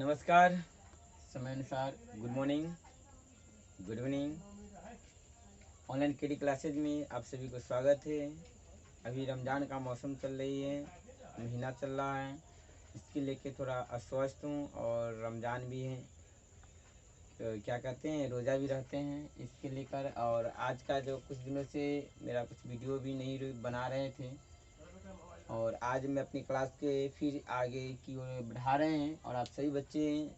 नमस्कार। समय अनुसार good morning, good evening. Online KD classes में आप सभी को स्वागत है। अभी रमज़ान का मौसम चल रही है, महीना चल रहा है, इसके लेके थोड़ा अस्वस्थ हूँ और रमज़ान भी है, तो क्या कहते हैं रोज़ा भी रहते हैं इसके लेकर। और आज का जो कुछ दिनों से मेरा कुछ वीडियो भी नहीं बना रहे थे और आज मैं अपनी क्लास के फिर आगे की ओर बढ़ा रहे हैं। और आप सभी बच्चे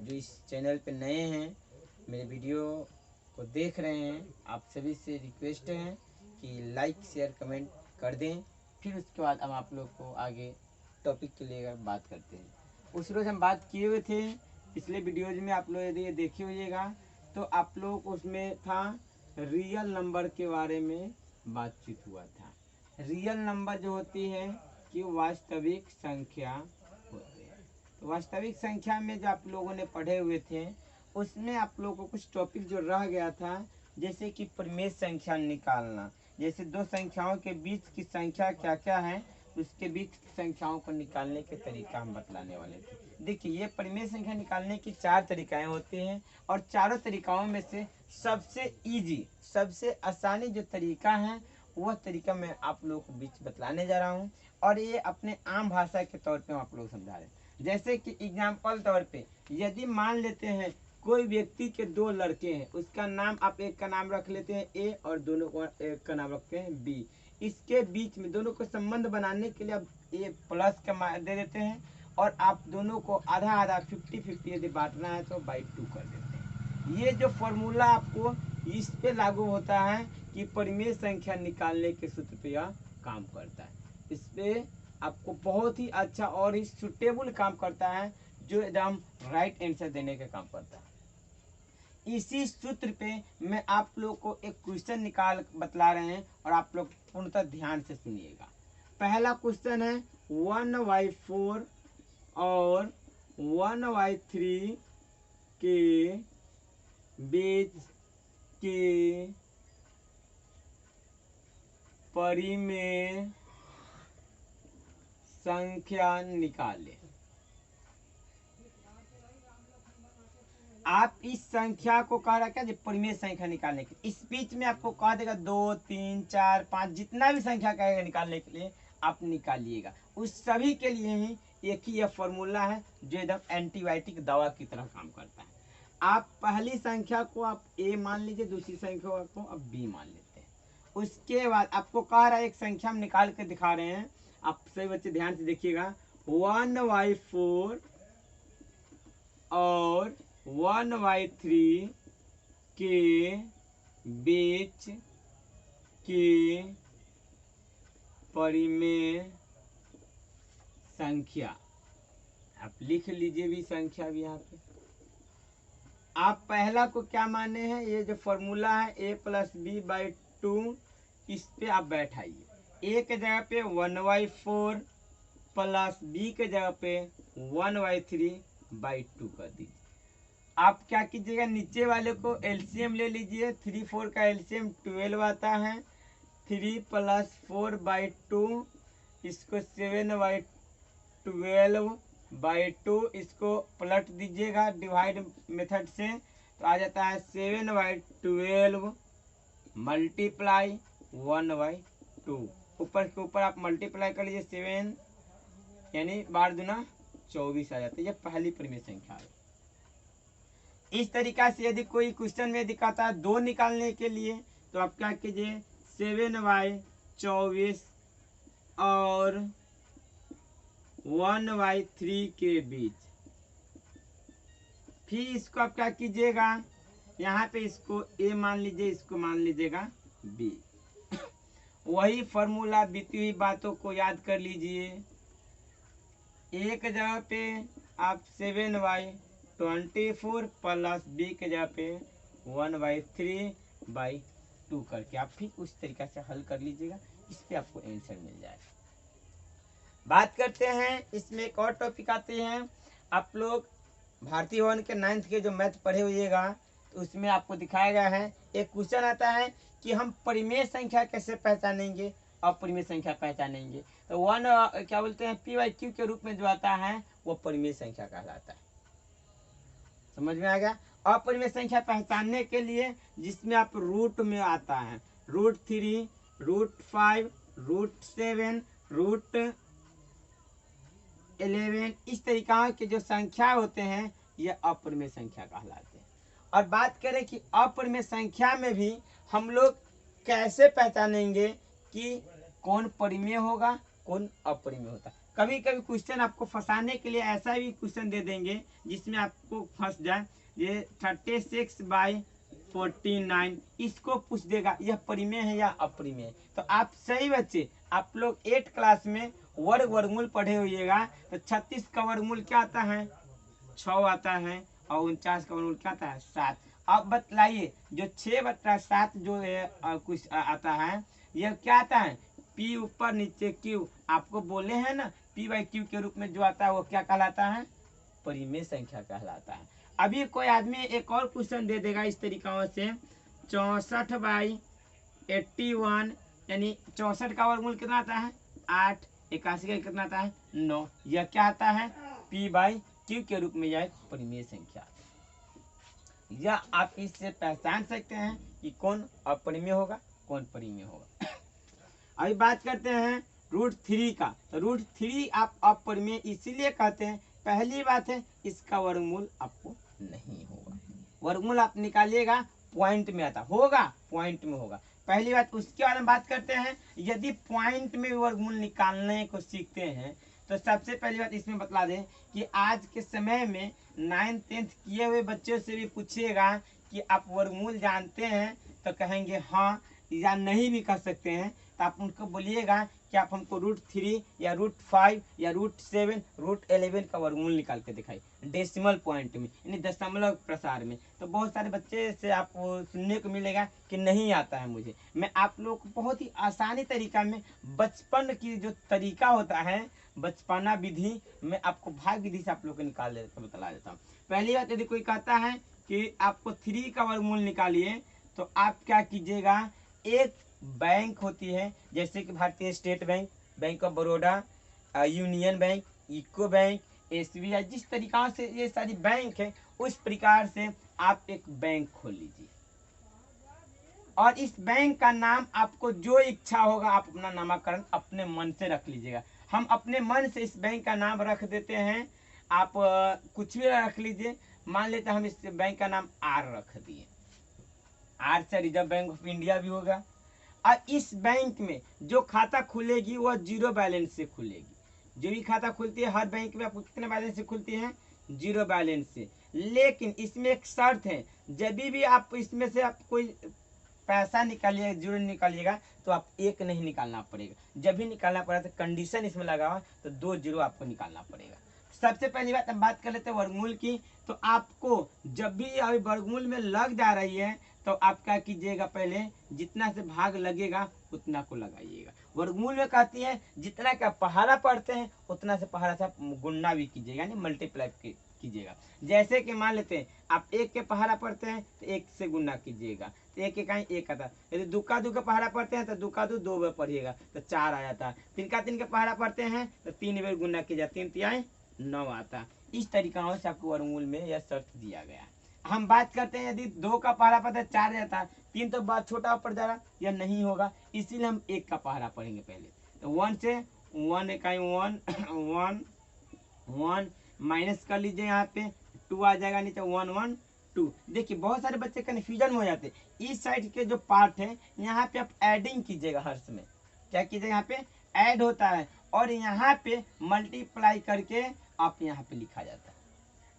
जो इस चैनल पे नए हैं, मेरे वीडियो को देख रहे हैं, आप सभी से रिक्वेस्ट है कि लाइक शेयर कमेंट कर दें। फिर उसके बाद हम आप लोग को आगे टॉपिक के लिए बात करते हैं। उस रोज़ हम बात किए हुए थे पिछले वीडियोज में, आप लोग यदि ये देखे होइएगा तो आप लोग उसमें था रियल नंबर के बारे में बातचीत हुआ था। रियल नंबर जो होती है कि वास्तविक संख्या होती है। तो वास्तविक संख्या में जो आप लोगों ने पढ़े हुए थे उसमें आप लोगों को कुछ टॉपिक जो रह गया था, जैसे कि परिमेय संख्या निकालना। जैसे दो संख्याओं के बीच की संख्या क्या क्या है, उसके बीच की संख्याओं को निकालने के तरीका हम बतलाने वाले थे। देखिए, ये परिमेय संख्या निकालने की 4 तरीकाएं होती हैं और चारों तरीकाओं में से सबसे इजी, सबसे आसानी जो तरीका है वह तरीका मैं आप लोगों को बीच बतलाने जा रहा हूँ। और ये अपने आम भाषा के तौर पे हम आप लोग समझा रहे हैं। जैसे कि एग्जाम्पल तौर पे यदि मान लेते हैं कोई व्यक्ति के 2 लड़के हैं, उसका नाम आप एक का नाम रख लेते हैं ए और दोनों को एक का नाम रखते हैं बी। इसके बीच में दोनों को संबंध बनाने के लिए आप ए प्लस का दे देते हैं और आप दोनों को आधा आधा 50-50 यदि बांटना है तो बाई 2 कर देते हैं। ये जो फॉर्मूला आपको इस पे लागू होता है कि परिमेय संख्या निकालने के सूत्र पे यह काम करता है। इस पे आपको बहुत ही अच्छा और ही सुटेबल काम करता है, जो एकदम राइट आंसर देने का काम करता है। इसी सूत्र पे मैं आप लोग को एक क्वेश्चन निकाल बतला रहे हैं और आप लोग पूर्णतः ध्यान से सुनिएगा। पहला क्वेश्चन है 1/4 और 1/3 के बीच के परिमेय संख्या निकालें। आप इस संख्या को कह रहा क्या, जो परिमेय संख्या निकालने के इस बीच में आपको कह देगा 2, 3, 4, 5 जितना भी संख्या कहेगा निकालने के लिए आप निकालिएगा। उस सभी के लिए ही एक ही यह फॉर्मूला है जो एकदम एंटीबायोटिक दवा की तरह काम करता है। आप पहली संख्या को आप ए मान लीजिए, दूसरी संख्या को आप बी मान लेते हैं। उसके बाद आपको कह रहा है एक संख्या हम निकाल के दिखा रहे हैं, आप सभी बच्चे ध्यान से देखिएगा। 1/4 और 1/3 के बीच के परिमेय संख्या, आप लिख लीजिए भी संख्या भी यहाँ पे। आप पहला को क्या माने हैं, ये जो फॉर्मूला है a + b/2, इस पे आप बैठाइए। a के जगह पे 1/4 प्लस b के जगह पे 1/3/2 कर दीजिए। आप क्या कीजिएगा, नीचे वाले को एलसीएम ले लीजिए। 3 4 का एलसीएम 12 आता है। 3 + 4/2, इसको 7/12/2, इसको पलट दीजिएगा डिवाइड मेथड से, तो आ जाता है 7/12 मल्टीप्लाई 1/2। ऊपर के ऊपर आप मल्टीप्लाई कर लीजिए, 7 यानी 12 दूना 24 आ जाता है। ये पहली परिमेय संख्या है। इस तरीका से यदि कोई क्वेश्चन में दिखाता है 2 निकालने के लिए, तो आप क्या कीजिए, 7/24 और 1/3 के बीच। फिर इसको आप क्या कीजिएगा, यहाँ पे इसको ए मान लीजिए, इसको मान लीजिएगा बी। वही फॉर्मूला बीती हुई बातों को याद कर लीजिए। एक जगह पे आप 7/24 प्लस बी के जगह पे 1/3/2 करके आप फिर उस तरीका से हल कर लीजिएगा। इस पे आपको आंसर मिल जाएगा। बात करते हैं, इसमें एक और टॉपिक आते हैं। आप लोग भारतीय भवन के 9th के जो मैथ पढ़े हुइएगा, तो उसमें आपको दिखाया गया है एक क्वेश्चन आता है कि हम परिमेय संख्या कैसे पहचानेंगे, अपरिमेय संख्या पहचानेंगे। तो 1 क्या बोलते हैं, p/q के रूप में जो आता है वो परिमेय संख्या कहलाता है। समझ में आ गया। अपरिमेय संख्या पहचानने के लिए जिसमें आप रूट में आता है, √3, √5, √7, √11, इस तरीका के जो संख्या होते हैं ये अपरिमेय संख्या कहलाते हैं। और बात करें कि अपरिमेय संख्या में भी हम लोग कैसे पहचानेंगे कि कौन परिमेय होगा कौन अपरिमेय होता है। कभी कभी क्वेश्चन आपको फंसाने के लिए ऐसा भी क्वेश्चन दे देंगे जिसमें आपको फंस जाए, ये 36/49 इसको पूछ देगा यह परिमेय है या अपरिमेय। तो आप सही बच्चे, आप लोग 8 क्लास में वर्गमूल पढ़े होइएगा। तो 36 का वर्गमूल क्या आता है? 6 आता है। और 49 का वर्गमूल क्या आता है? 7। अब बतलाइए जो 6/7 जो है कुछ आता है यह क्या आता है? P ऊपर नीचे Q, आपको बोले हैं ना P/Q के रूप में जो आता है वो क्या कहलाता है? परिमेय संख्या कहलाता है। अभी कोई आदमी एक और क्वेश्चन दे देगा इस तरीका से, 64/81 यानी 64 का वर्गमूल कितना आता है? 8। 81 का कितना आता है? 9। यह क्या आता है? P/Q के रूप में यह एक परिमेय संख्या। या आप इससे पहचान सकते हैं कि कौन अपरिमेय होगा कौन परिमेय होगा। अभी बात करते हैं √3 का। √3 आप अपरिमेय इसीलिए कहते हैं, पहली बात है इसका वर्गमूल आपको नहीं होगा। वर्गमूल आप निकालिएगा पॉइंट में आता होगा, पॉइंट में होगा पहली बात। उसके बारे में बात करते हैं, यदि पॉइंट में वर्गमूल निकालने को सीखते हैं तो सबसे पहली बात इसमें बतला दें कि आज के समय में 9th 10th किए हुए बच्चों से भी पूछिएगा कि आप वर्गमूल जानते हैं तो कहेंगे हाँ, या नहीं भी कह सकते हैं। तो आप उनको बोलिएगा कि आप हमको √3 या √5 या √7 √11 का वर्गमूल निकाल के दिखाई डेसिमल पॉइंट में, यानी दशमलव प्रसार में। तो बहुत सारे बच्चे से आपको सुनने को मिलेगा कि नहीं आता है मुझे। मैं आप लोग को बहुत ही आसानी तरीका में बचपन की जो तरीका होता है बचपना विधि में आपको भाग विधि से आप लोग को निकाल देता बतला देता हूँ। पहली बात, यदि कोई कहता है कि आपको 3 का वर्गमूल निकालिए तो आप क्या कीजिएगा, एक बैंक होती है जैसे कि भारतीय state bank, bank of Baroda, union bank, UCO bank, SBI, जिस तरीका से ये सारी बैंक है उस प्रकार से आप एक बैंक खोल लीजिए और इस बैंक का नाम आपको जो इच्छा होगा आप अपना नामकरण अपने मन से रख लीजिएगा। हम अपने मन से इस बैंक का नाम रख देते हैं, आप कुछ भी रख लीजिए। मान लेते हैं हम इस बैंक का नाम R रख दिए, R से रिजर्व बैंक ऑफ इंडिया भी होगा। और इस बैंक में जो खाता खुलेगी वह 0 बैलेंस से खुलेगी। जो भी खाता खुलती है हर बैंक में आपको कितने बैलेंस से खुलती है? 0 बैलेंस से। लेकिन इसमें एक शर्त है, जब भी आप इसमें से आप कोई पैसा निकालिएगा, 0 निकालिएगा तो आप 1 नहीं निकालना पड़ेगा। जब भी निकालना पड़ेगा तो कंडीशन इसमें लगा हुआ तो 2 0 आपको निकालना पड़ेगा। सबसे पहली बात हम बात कर लेते हैं वर्गमूल की। तो आपको जब भी अभी वर्गमूल में लग जा रही है तो आप क्या कीजिएगा, पहले जितना से भाग लगेगा उतना को लगाइएगा। वर्गमूल में कहती है जितना का पहाड़ा पढ़ते हैं उतना से पहाड़ा से आप गुणा भी कीजिएगा, यानी मल्टीप्लाई कीजिएगा। जैसे कि मान लेते हैं आप 1 के पहाड़ा पढ़ते हैं तो 1 से गुणा कीजिएगा तो 1 का 1 आता। यदि 2 का 2 का पहाड़ा पढ़ते हैं तो 2 का 2 2 बार पढ़िएगा तो 4 आ जाता। 3 का 3 का पहाड़ा पढ़ते हैं तो 3 बार गुणा कीजिए, 3 3 9 आता। इस तरीका से आपको वर्गमूल में यह शर्त दिया गया है। हम बात करते हैं यदि 2 का पहाड़ा पढ़ते हैं 4 जाता है, 3 तो बहुत छोटा पड़ जा रहा, यह नहीं होगा, इसीलिए हम 1 का पहाड़ा पढ़ेंगे पहले। तो 1 से 1 इकाई 1 1 1 माइनस कर लीजिए, यहाँ पे 2 आ जाएगा नीचे 1 1 2। देखिए बहुत सारे बच्चे कन्फ्यूजन हो जाते हैं। इस साइड के जो पार्ट है यहाँ पे आप एडिंग कीजिएगा, हर समय क्या कीजिएगा, यहाँ पे ऐड होता है और यहाँ पे मल्टीप्लाई करके आप यहाँ पे लिखा जाता है।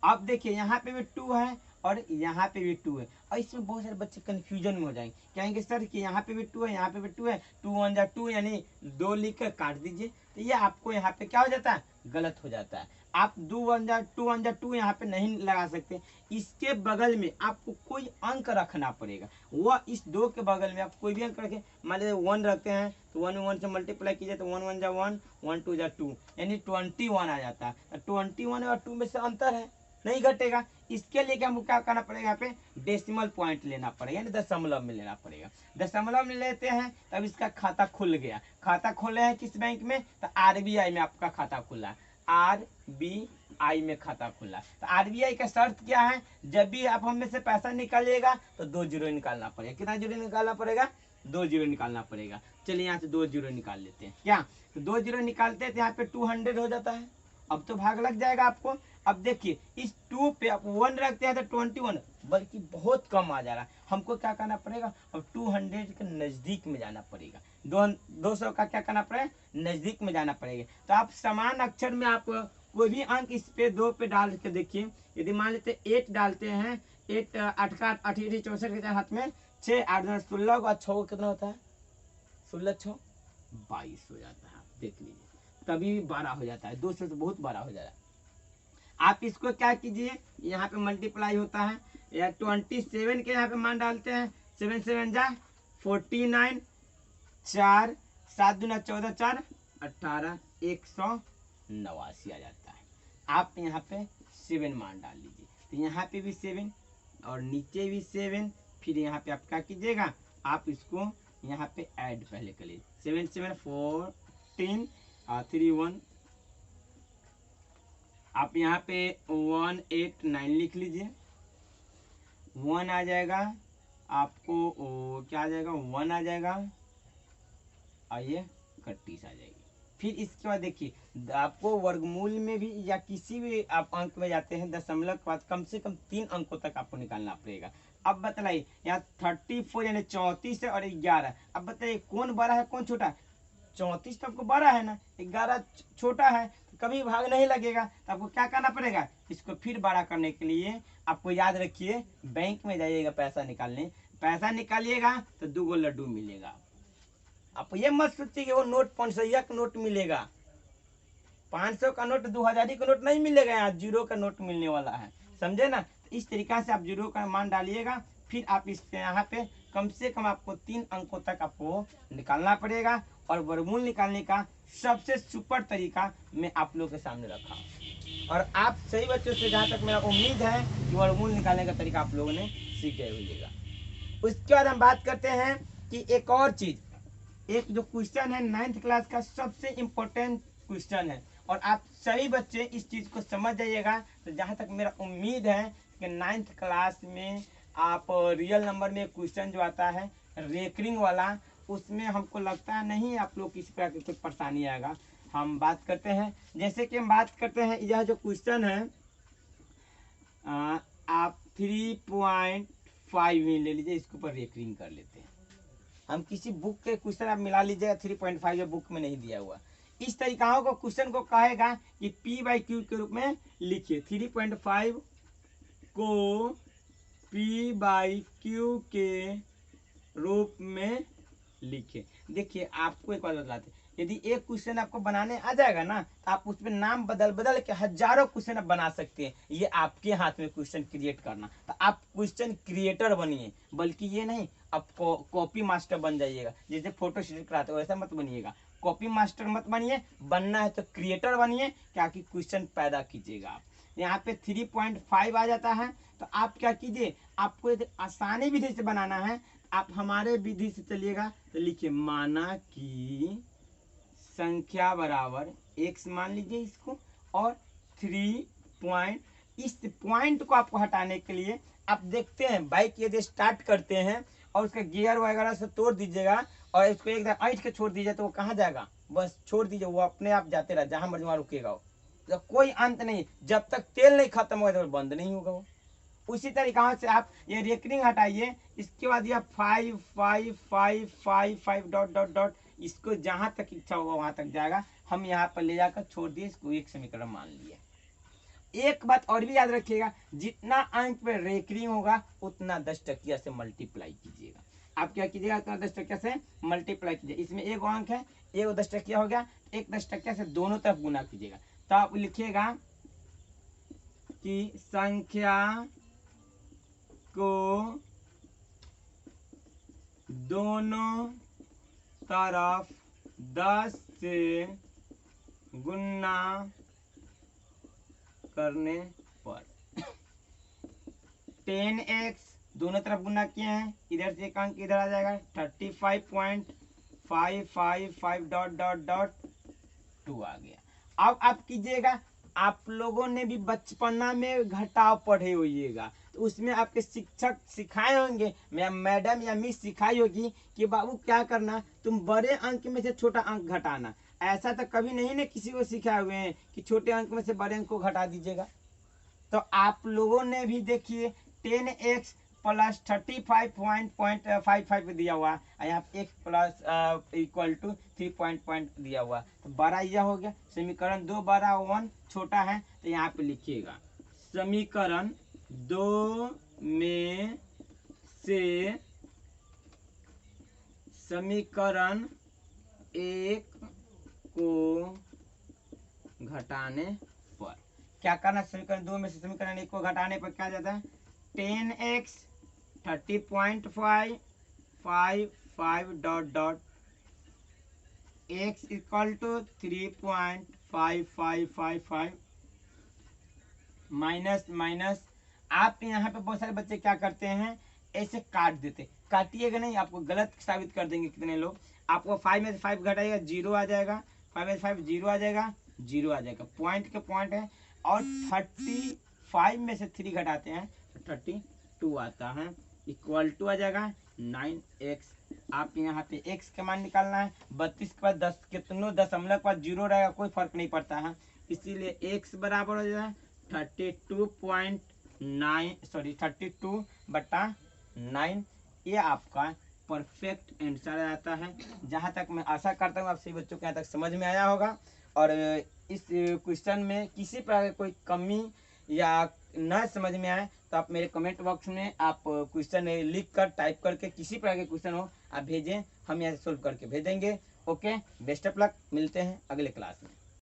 अब देखिए यहाँ पे भी 2 है और यहाँ पे भी 2 है और इसमें बहुत सारे बच्चे कंफ्यूजन में हो जाएंगे, कहेंगे सर कि यहाँ पे भी 2 है यहाँ पे भी 2 है, 2 1 जा 2 यानी 2 लिख कर काट दीजिए। तो ये आपको यहाँ पे क्या हो जाता है, गलत हो जाता है। आप 2 1 जा 2 यहाँ पे नहीं लगा सकते, इसके बगल में आपको कोई अंक रखना पड़ेगा। वह इस 2 के बगल में आप कोई भी अंक रखें, मान लीजिए 1 रखते हैं तो 1 1 से मल्टीप्लाई कीजिए तो 1 1 जा 1 1 2 जा 2 यानी 21 आ जाता है। 21 और 2 में से अंतर है, नहीं घटेगा। इसके लिए हमको क्या करना पड़ेगा, यहाँ पे डेसिमल पॉइंट लेना पड़ेगा, यानी दशमलव में लेना पड़ेगा। दशमलव में लेते हैं तब इसका खाता खुल गया। खाता खोले हैं किस बैंक में, तो RBI में आपका खाता खुला है। RBI में खाता खुला। तो RBI का शर्त क्या है, जब भी आप हम में से पैसा निकालिएगा तो 2 जीरो निकालना पड़ेगा। कितना जीरो निकालना पड़ेगा, 2 जीरो निकालना पड़ेगा। चलिए यहाँ से 2 जीरो निकाल लेते हैं। क्या, तो 2 जीरो निकालते हैं तो यहाँ पे 200 हो जाता है। अब तो भाग लग जाएगा आपको। अब देखिए इस 2 पे आप 1 रखते हैं तो 21, बल्कि बहुत कम आ जा रहा है। हमको क्या करना पड़ेगा, अब 200 के नजदीक में जाना पड़ेगा। 200 का क्या करना पड़ेगा, नजदीक में जाना पड़ेगा। तो आप समान अक्षर में आप कोई भी अंक इस पे 2 पे डाल के देखिए। यदि मान लेते 8 डालते हैं, 8 8 का 8 64 के हाथ में 6 8 2 16 और 6 कितना होता है, 16 6 22 हो जाता है। आप देख लीजिए तभी 12 हो जाता है। 200 तो बहुत 12 हो जा रहा है। आप इसको क्या कीजिए, यहाँ पे मल्टीप्लाई होता है या 27 के यहाँ पे मान डालते हैं। 7 7 जा 49, 4 7 दूना 14 4 18 189 आ जाता है। आप यहाँ पे 7 मान डाल लीजिए। तो यहाँ पे भी 7 और नीचे भी 7। फिर यहाँ पे आप क्या कीजिएगा, आप इसको यहाँ पे ऐड पहले कर लीजिए। 7 7 14 3 1। आप यहाँ पे 189 लिख लीजिए। 1 आ जाएगा आपको, क्या आ जाएगा, 1 आ जाएगा। आइए 31 आ जाएगी। फिर इसके बाद देखिए आपको वर्गमूल में भी या किसी भी आप अंक में जाते हैं, दशमलव के बाद कम से कम 3 अंकों तक आपको निकालना पड़ेगा। अब बताइए यहाँ 34 यानी 34 है और 11। अब बताइए कौन बड़ा है कौन छोटा है, 34 तो आपको बड़ा है ना, 11 छोटा है, कभी भाग नहीं लगेगा। तो आपको क्या करना पड़ेगा, इसको फिर बड़ा करने के लिए आपको याद रखिए बैंक में जाइएगा पैसा निकालने। पैसा निकालिएगा तो 2 लड्डू मिलेगा। आप ये मत सोचिए कि वो नोट 500 का नोट मिलेगा, 500 का नोट 2000 का नोट नहीं मिलेगा, यहाँ 0 का नोट मिलने वाला है, समझे ना। तो इस तरीका से आप 0 का मान डालिएगा। फिर आप इस यहाँ पे कम से कम आपको 3 अंकों तक आपको निकालना पड़ेगा। और वर्गमूल निकालने का सबसे सुपर तरीका मैं आप लोगों के सामने रखा और आप सही बच्चों से जहाँ तक मेरा उम्मीद है कि वर्गमूल निकालने का तरीका आप लोगों ने सीख गए होइएगा। उसके बाद हम बात करते हैं कि एक और चीज, एक जो क्वेश्चन है 9th क्लास का सबसे इम्पोर्टेंट क्वेश्चन है और आप सभी बच्चे इस चीज को समझ जाइएगा। तो जहाँ तक मेरा उम्मीद है कि 9th क्लास में आप रियल नंबर में क्वेश्चन जो आता है रेकरिंग वाला, उसमें हमको लगता है नहीं आप लोग किसी प्रकार की कुछ परेशानी आएगा। हम बात करते हैं, जैसे कि हम बात करते हैं यह जो क्वेश्चन है आप 3.5 ही ले लीजिए, इसके ऊपर रेकरिंग कर लेते हैं। हम किसी बुक के क्वेश्चन आप मिला लीजिएगा, 3.5 जो बुक में नहीं दिया हुआ। इस तरीकाओं को क्वेश्चन को कहेगा कि P/Q के रूप में लिखिए। 3.5 को P/Q के रूप में लिखिए। देखिए आपको एक बात बतलाते हैं, यदि एक क्वेश्चन आपको बनाने आ जाएगा ना तो आप उसमें नाम बदल बदल के हजारों क्वेश्चन आप बना सकते हैं। ये आपके हाथ में क्वेश्चन क्रिएट करना। तो आप क्वेश्चन क्रिएटर बनिए, बल्कि ये नहीं आप कॉपी मास्टर बन जाइएगा। जैसे फोटो शूट कराते हो वैसा मत बनिएगा, कॉपी मास्टर मत बनिए। बनना है तो क्रिएटर बनिए, क्या कि क्वेश्चन पैदा कीजिएगा आप। यहाँ पे 3.5 आ जाता है। तो आप क्या कीजिए, आपको यदि आसानी विधि से बनाना है आप हमारे विधि से चलिएगा। तो लिखिए माना कि संख्या बराबर x मान लीजिए इसको, और 3 पॉइंट, इस पॉइंट को आपको हटाने के लिए आप देखते हैं बाइक यदि स्टार्ट करते हैं और उसका गियर वगैरह से तोड़ दीजिएगा और इसको एकदम ऐंठ के छोड़ दीजिए तो वो कहाँ जाएगा, बस छोड़ दीजिए, वो अपने आप जाते रह, जहाँ मर्जी वहाँ रुकेगा वो, तो कोई अंत नहीं, जब तक तेल नहीं खत्म होगा तो बंद नहीं होगा वो। उसी तरीका से आप ये रेकरिंग हटाइए। इसके बाद यह 5 5 5 5 5 डॉट डॉट डॉट, इसको जहाँ तक इच्छा होगा वहां तक जाएगा। हम यहाँ पर ले जाकर छोड़ दिए, इसको एक समीकरण मान लिया। एक बात और भी याद रखिएगा, जितना अंक पे रेकरिंग होगा उतना 10 टकिया से मल्टीप्लाई कीजिएगा। आप क्या कीजिएगा, उतना 10 टकिया से मल्टीप्लाई कीजिए। इसमें एक अंक है, एक 10 टकिया हो गया, एक 10 टकिया से दोनों तरफ गुना कीजिएगा। तो आप लिखिएगा कि संख्या को दोनों तरफ 10 से गुना करने पर 10x दोनों तरफ गुना किए हैं, इधर से एक अंक इधर आ जाएगा 35.555 डॉट डॉट डॉट 2 आ गया। अब आप कीजिएगा, आप लोगों ने भी बचपना में घटाव पढ़े होइएगा, तो उसमें आपके शिक्षक सिखाए होंगे, मैडम या मिस सिखाई होगी कि बाबू क्या करना, तुम बड़े अंक में से छोटा अंक घटाना। ऐसा तो कभी नहीं ना किसी को सिखाए हुए हैं कि छोटे अंक में से बड़े अंक को घटा दीजिएगा। तो आप लोगों ने भी देखिए 10x प्लस 35.55 दिया हुआ है, यहाँ x प्लस इक्वल टू 3 दिया हुआ, तो बड़ा यह हो गया। समीकरण 2 बड़ा 1 छोटा है, तो यहाँ पे लिखिएगा समीकरण 2 में से समीकरण 1 को घटाने पर क्या करना, समीकरण 2 में से समीकरण 1 को घटाने पर क्या जाता है, 10x 30.555 dot dot x equal to 3.5555 minus minus. आप यहाँ पे बहुत सारे बच्चे क्या करते हैं, ऐसे काट देते, काटिएगा नहीं, आपको गलत साबित कर देंगे कितने लोग। आपको 5 में से 5 घटाइएगा 0 आ जाएगा, 5 में से 5 0 आ जाएगा, 0 आ जाएगा, पॉइंट के पॉइंट है। और 35 में से 3 घटाते हैं तो 32 आता है, इक्वल टू आ जाएगा 9x। आप यहाँ पे x के मान निकालना है, 32 के बाद 10 कितनों दशमलव के बाद 0 रहेगा, कोई फर्क नहीं पड़ता है, इसीलिए x बराबर हो जाए 32.9। ये आपका परफेक्ट आंसर आता है। जहाँ तक मैं आशा करता हूँ आप सभी बच्चों को यहाँ तक समझ में आया होगा। और इस क्वेश्चन में किसी प्रकार की कोई कमी या न समझ में आए तो आप मेरे कमेंट बॉक्स में आप क्वेश्चन लिख कर टाइप करके किसी प्रकार के क्वेश्चन हो आप भेजें, हम यहाँ से सोल्व करके भेजेंगे। ओके, बेस्ट ऑफ लक, मिलते हैं अगले क्लास में।